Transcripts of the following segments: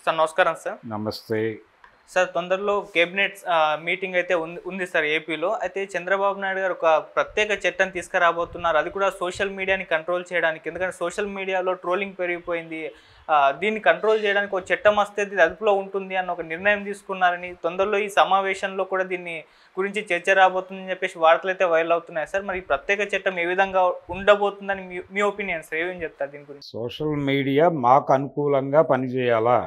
Sir నమస్కారం sir. నమస్తే. Sir తొందరలో కేబినెట్ మీటింగ్ అయితే ఉంది సార్ ఏపీలో. అయితే చంద్రబాబు నాయుడు గారు ఒక ప్రత్యేక చట్టం తీసుకురాబోతున్నారు. అది కూడా సోషల్ మీడియాని కంట్రోల్ చేయడానికి. ఎందుకంటే సోషల్ మీడియాలో ట్రోలింగ్ పెరిగిపోయింది. దీన్ని కంట్రోల్ చేయడానికి ఒక చట్టం వస్తే ఇది అదుపులో ఉంటుంది అన్న ఒక నిర్ణయం తీసుకున్నారని, తొందరలో ఈ సమావేశంలో కూడా దీన్ని గురించి చర్చ రాబోతుందని చెప్పేసి వార్తలు అయితే వైరల్ అవుతున్నాయి సార్. మరి ఈ ప్రత్యేక చట్టం ఏ విధంగా ఉండబోతుందని మీ ఒపీనియన్ సార్, ఏమేమి చెప్తారు దీని గురించి? సోషల్ మీడియా మాకు అనుకూలంగా పనిచేయాలా?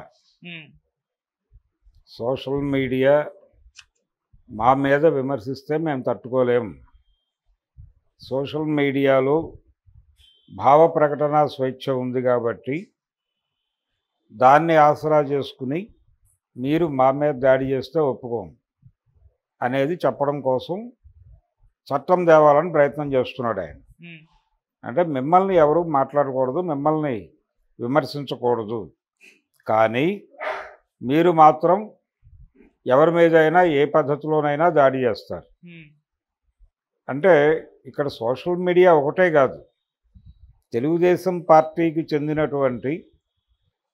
సోషల్ మీడియా మా మీద విమర్శిస్తే మేము తట్టుకోలేం. సోషల్ మీడియాలో భావ ప్రకటన స్వేచ్ఛ ఉంది కాబట్టి దాన్ని ఆసరా చేసుకుని మీరు మా మీద దాడి చేస్తే ఒప్పుకోం అనేది చెప్పడం కోసం చట్టం తేవాలని ప్రయత్నం చేస్తున్నాడు ఆయన. అంటే మిమ్మల్ని ఎవరు మాట్లాడకూడదు, మిమ్మల్ని విమర్శించకూడదు, కానీ మీరు మాత్రం ఎవరి మీదైనా ఏ పద్ధతిలోనైనా దాడి చేస్తారు. అంటే ఇక్కడ సోషల్ మీడియా ఒకటే కాదు, తెలుగుదేశం పార్టీకి చెందినటువంటి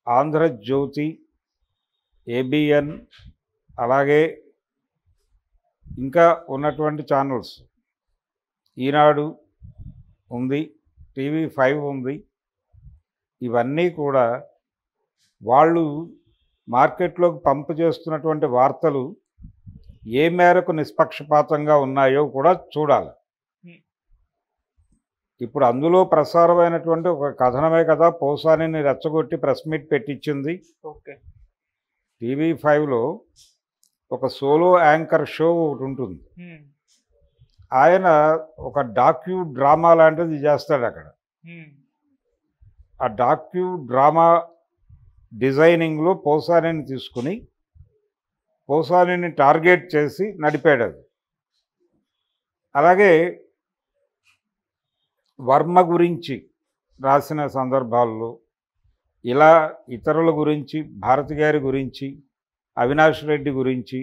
ఆంధ్రజ్యోతి, ఏబిఎన్, అలాగే ఇంకా ఉన్నటువంటి ఛానల్స్, ఈనాడు ఉంది, TV5 ఉంది, ఇవన్నీ కూడా వాళ్ళు మార్కెట్లోకి పంపు చేస్తున్నటువంటి వార్తలు ఏ మేరకు నిష్పక్షపాతంగా ఉన్నాయో కూడా చూడాలి. ఇప్పుడు అందులో ప్రసారమైనటువంటి ఒక కథనమే కదా పోసానిని రెచ్చగొట్టి ప్రెస్ మీట్ పెట్టించింది. TV5లో ఒక సోలో యాంకర్ షో ఒకటి ఉంటుంది. ఆయన ఒక డాక్యూ డ్రామా లాంటిది చేస్తాడు అక్కడ. ఆ డాక్యూ డ్రామా డిజైనింగ్లో పోసానిని తీసుకుని పోసానిని టార్గెట్ చేసి నడిపాడు అది. అలాగే వర్మ గురించి రాసిన సందర్భాల్లో ఇలా ఇతరుల గురించి, భారతి గారి గురించి, అవినాష్ రెడ్డి గురించి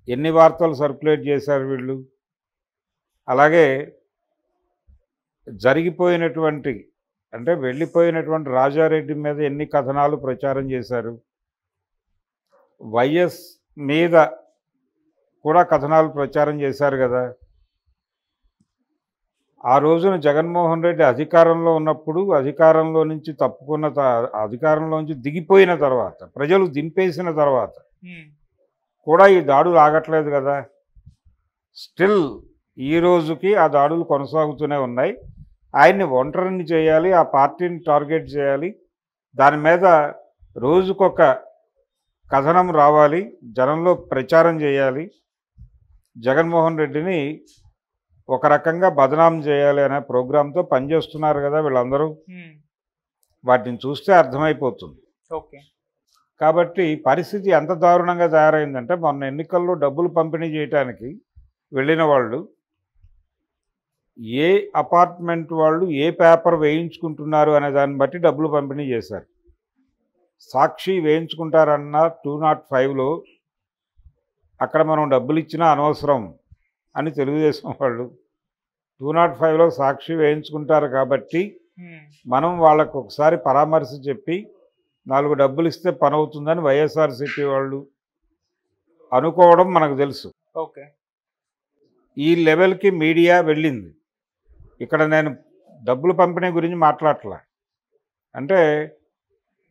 ఎన్ని వార్తలు సర్క్యులేట్ చేశారు వీళ్ళు. అలాగే జరిగిపోయినటువంటి అంటే వెళ్ళిపోయినటువంటి రాజారెడ్డి మీద ఎన్ని కథనాలు ప్రచారం చేశారు. వైఎస్ మీద కూడా కథనాలు ప్రచారం చేశారు కదా. ఆ రోజున జగన్మోహన్ రెడ్డి అధికారంలో ఉన్నప్పుడు, అధికారంలో నుంచి తప్పుకున్న అధికారంలో నుంచి దిగిపోయిన తర్వాత, ప్రజలు దింపేసిన తర్వాత కూడా ఈ దాడులు ఆగట్లేదు కదా. స్టిల్ ఈ రోజుకి ఆ దాడులు కొనసాగుతూనే ఉన్నాయి. ఆయన్ని ఒంటరిని చేయాలి, ఆ పార్టీని టార్గెట్ చేయాలి, దాని మీద రోజుకొక కథనం రావాలి, జనంలో ప్రచారం చేయాలి, జగన్మోహన్ రెడ్డిని ఒక రకంగా బదనాం చేయాలి అనే ప్రోగ్రాంతో పనిచేస్తున్నారు కదా వీళ్ళందరూ. వాటిని చూస్తే అర్థమైపోతుంది. కాబట్టి పరిస్థితి ఎంత దారుణంగా తయారైందంటే, మొన్న ఎన్నికల్లో డబ్బులు పంపిణీ చేయడానికి వెళ్ళిన వాళ్ళు ఏ అపార్ట్మెంట్ వాళ్ళు ఏ పేపర్ వేయించుకుంటున్నారు అనే దాన్ని బట్టి డబ్బులు పంపిణీ చేశారు. సాక్షి వేయించుకుంటారన్న 205లో అక్కడ మనం డబ్బులు ఇచ్చినా అనవసరం అని తెలుగుదేశం వాళ్ళు 205లో సాక్షి వేయించుకుంటారు కాబట్టి మనం వాళ్ళకు ఒకసారి పరామర్శ చెప్పి 4 డబ్బులు ఇస్తే పని అవుతుందని వైఎస్ఆర్సీపీ వాళ్ళు అనుకోవడం మనకు తెలుసు. ఈ లెవెల్కి మీడియా వెళ్ళింది. ఇక్కడ నేను డబ్బులు పంపిణీ గురించి మాట్లాడలే. అంటే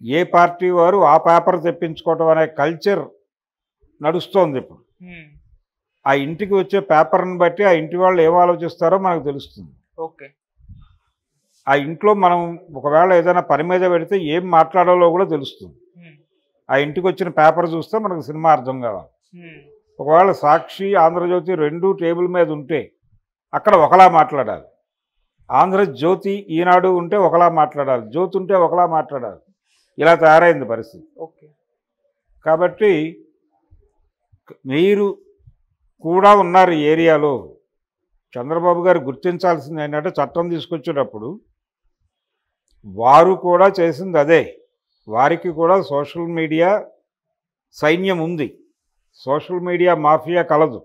ఏ పార్టీ వారు ఆ పేపర్ తెప్పించుకోవటం అనే కల్చర్ నడుస్తోంది ఇప్పుడు. ఆ ఇంటికి వచ్చే పేపర్ని బట్టి ఆ ఇంటి వాళ్ళు ఏం ఆలోచిస్తారో మనకు తెలుస్తుంది. ఆ ఇంట్లో మనం ఒకవేళ ఏదైనా పని మీద పెడితే ఏం మాట్లాడాలో కూడా తెలుస్తుంది. ఆ ఇంటికి వచ్చిన పేపర్ చూస్తే మనకు సినిమా అర్థం కావాలి. ఒకవేళ సాక్షి, ఆంధ్రజ్యోతి రెండు టేబుల్ మీద ఉంటే అక్కడ ఒకలా మాట్లాడాలి. ఆంధ్రజ్యోతి, ఈనాడు ఉంటే ఒకలా మాట్లాడాలి, జ్యోతి ఉంటే ఒకలా మాట్లాడాలి. ఇలా తయారైంది పరిస్థితి. కాబట్టి మీరు కూడా ఉన్నారు ఈ ఏరియాలో. చంద్రబాబు గారు గుర్తించాల్సింది ఏంటంటే, చట్టం తీసుకొచ్చేటప్పుడు వారు కూడా చేసింది అదే. వారికి కూడా సోషల్ మీడియా సైన్యం ఉంది. సోషల్ మీడియా మాఫియా కలదు.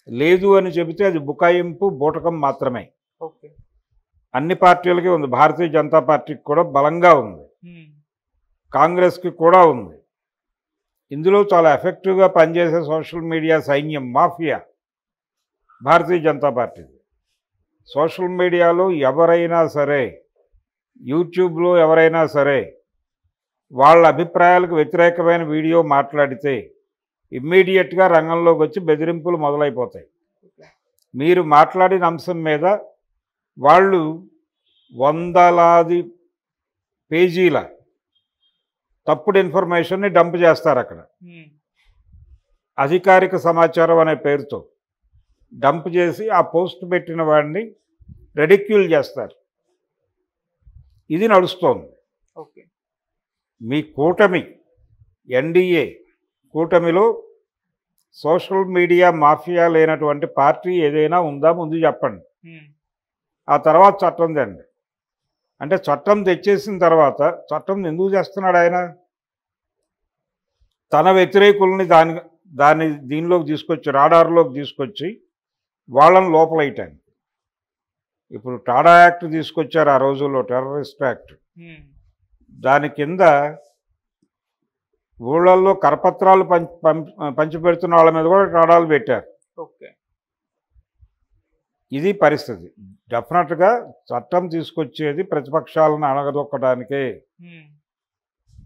లేదు అని చెబితే అది బుకాయింపు, బూటకం మాత్రమే. అన్ని పార్టీలకి ఉంది, భారతీయ జనతా పార్టీకి కూడా బలంగా ఉంది. కాంగ్రెస్కి కూడా ఉంది. ఇందులో చాలా ఎఫెక్టివ్గా పనిచేసే సోషల్ మీడియా సైన్యం mafia Bharatiya Janata party. Social మీడియాలో ఎవరైనా సరే, యూట్యూబ్లో ఎవరైనా సరే వాళ్ళ అభిప్రాయాలకు వ్యతిరేకమైన వీడియో మాట్లాడితే ఇమ్మీడియట్గా రంగంలోకి వచ్చి బెదిరింపులు మొదలైపోతాయి. మీరు మాట్లాడిన అంశం మీద వాళ్ళు వందలాది పేజీల తప్పుడు ఇన్ఫర్మేషన్ని డంప్ చేస్తారు. అక్కడ అధికారిక సమాచారం అనే పేరుతో డంప్ చేసి ఆ పోస్ట్ పెట్టిన వాడిని రెడిక్యూల్ చేస్తారు. ఇది నడుస్తోంది. ఓకే. మీ కూటమి ఎన్డీఏ కూటమిలో సోషల్ మీడియా మాఫియా లేనటువంటి పార్టీ ఏదైనా ఉందా? ముందు చెప్పండి. ఆ తర్వాత చట్టం తెండి. అంటే చట్టం తెచ్చేసిన తర్వాత చట్టం ఎందుకు చేస్తున్నాడు ఆయన? తన వ్యతిరేకుల్ని దీనిలోకి తీసుకొచ్చి, రాడార్లోకి తీసుకొచ్చి వాళ్ళని లోపలేయటానికి. ఇప్పుడు టాడా యాక్ట్ తీసుకొచ్చారు ఆ రోజుల్లో, టెర్రరిస్ట్ యాక్ట్. దాని కింద ఊళ్ళల్లో కరపత్రాలు పంచిపెడుతున్న వాళ్ళ మీద కూడా టాడాలు పెట్టారు. ఓకే. ఇది పరిస్థితి. డెఫినెట్గా చట్టం తీసుకొచ్చేది ప్రతిపక్షాలను అణగదొక్కడానికే,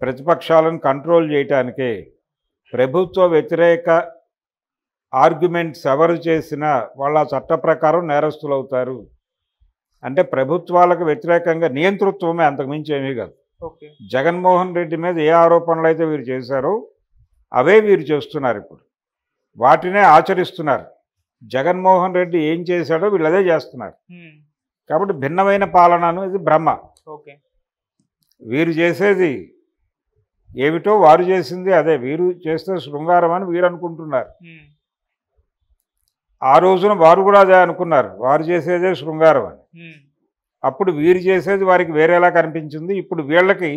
ప్రతిపక్షాలను కంట్రోల్ చేయటానికే. ప్రభుత్వ వ్యతిరేక ఆర్గ్యుమెంట్స్ ఎవరు చేసినా వాళ్ళ చట్ట ప్రకారం నేరస్తులు అవుతారు. అంటే ప్రభుత్వాలకు వ్యతిరేకంగా నియంతృత్వమే, అంతకుమించి ఏమీ కాదు. ఓకే. జగన్మోహన్ రెడ్డి మీద ఏ ఆరోపణలు అయితే వీరు చేశారో అవే వీరు చేస్తున్నారు. ఇప్పుడు వాటినే ఆచరిస్తున్నారు. జగన్మోహన్ రెడ్డి ఏం చేశాడో వీళ్ళు అదే చేస్తున్నారు. కాబట్టి భిన్నమైన పాలన అనేది బ్రహ్మ. ఓకే. వీరు చేసేది ఏమిటో వారు చేసింది అదే. వీరు చేస్తే శృంగారం అని వీరు అనుకుంటున్నారు. ఆ రోజున వారు కూడా అదే అనుకున్నారు, వారు చేసేదే శృంగారం అని. అప్పుడు వీరు చేసేది వారికి వేరేలా కనిపించింది. ఇప్పుడు వీళ్ళకి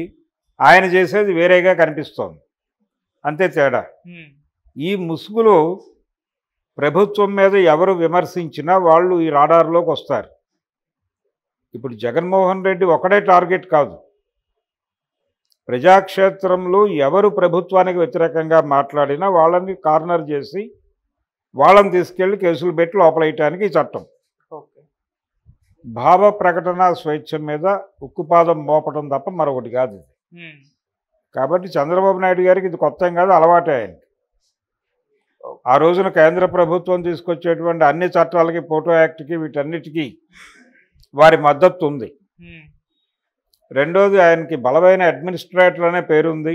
ఆయన చేసేది వేరేగా కనిపిస్తోంది. అంతే తేడా. ఈ ముసుగులో ప్రభుత్వం మీద ఎవరు విమర్శించినా వాళ్ళు ఈ రాడార్లోకి వస్తారు. ఇప్పుడు జగన్మోహన్ రెడ్డి ఒకడే టార్గెట్ కాదు. ప్రజాక్షేత్రంలో ఎవరు ప్రభుత్వానికి వ్యతిరేకంగా మాట్లాడినా వాళ్ళని కార్నర్ చేసి వాళ్ళని తీసుకెళ్లి కేసులు పెట్టి లోపలేయటానికి ఈ చట్టం. భావ ప్రకటన స్వేచ్ఛ మీద ఉక్కుపాదం మోపడం తప్ప మరొకటి కాదు ఇది. కాబట్టి చంద్రబాబు నాయుడు గారికి ఇది కొత్త కాదు, అలవాటే ఆయనకి. ఆ రోజున కేంద్ర ప్రభుత్వం తీసుకొచ్చేటువంటి అన్ని చట్టాలకి, ఫోటో యాక్ట్కి, వీటన్నిటికీ వారి మద్దతు ఉంది. రెండోది, ఆయనకి బలమైన అడ్మినిస్ట్రేటర్ అనే పేరుంది.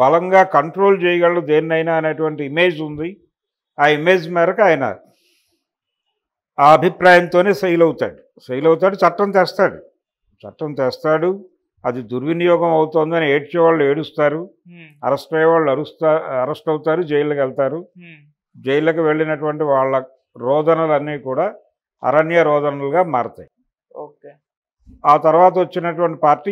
బలంగా కంట్రోల్ చేయగలడు దేన్నైనా అనేటువంటి ఇమేజ్ ఉంది. ఆ ఇమేజ్ మేరకు ఆయన ఆ అభిప్రాయంతోనే సెయిల్ అవుతాడు. చట్టం తెస్తాడు. అది దుర్వినియోగం అవుతోందని ఏడ్చేవాళ్ళు ఏడుస్తారు, అరెస్ట్ అయ్యేవాళ్ళు అరెస్ట్ అవుతారు, జైలుకి వెళ్తారు. జైళ్ళకి వెళ్ళినటువంటి వాళ్ళ రోదనలన్నీ కూడా అరణ్య రోదనలుగా మారతాయి. ఓకే. ఆ తర్వాత వచ్చినటువంటి పార్టీ